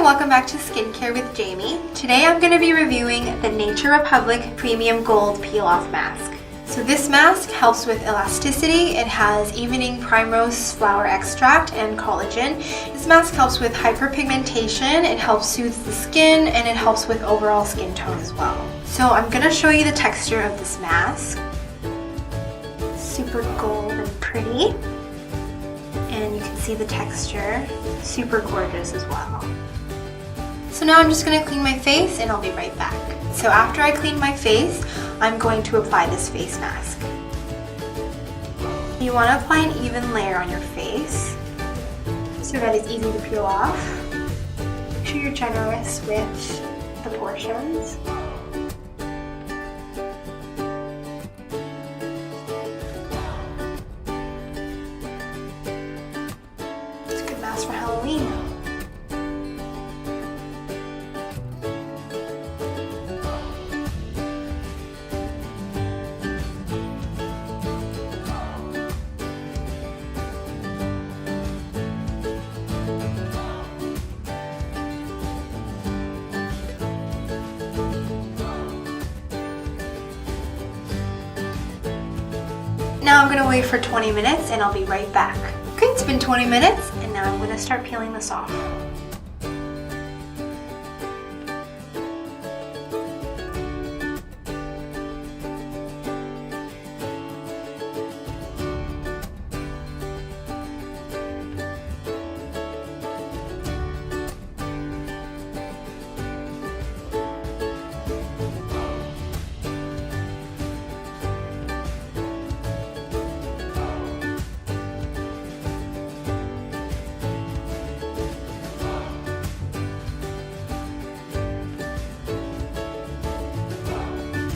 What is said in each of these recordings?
welcome back to Skincare with Jamie. Today I'm going to be reviewing the Nature Republic Premium Gold Peel Off Mask. So this mask helps with elasticity. It has evening primrose flower extract and collagen. This mask helps with hyperpigmentation, it helps soothe the skin, and it helps with overall skin tone as well. So I'm going to show you the texture of this mask. Super gold and pretty. And you can see the texture, super gorgeous as well. So now I'm just going to clean my face and I'll be right back. So after I clean my face, I'm going to apply this face mask. You want to apply an even layer on your face so that it's easy to peel off. Make sure you're generous with the portions. It's a good mask for Halloween. Now I'm going to wait for 20 minutes and I'll be right back. Okay, it's been 20 minutes and now I'm going to start peeling this off.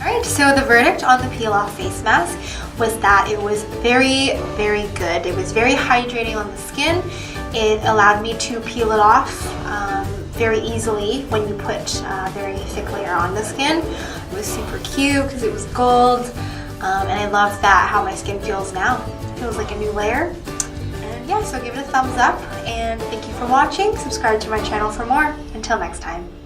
Alright, so the verdict on the peel off face mask was that it was very, very good. It was very hydrating on the skin. It allowed me to peel it off very easily when you put a very thick layer on the skin. It was super cute because it was gold, and I love that how my skin feels now. It feels like a new layer. And yeah, so give it a thumbs up and thank you for watching. Subscribe to my channel for more. Until next time.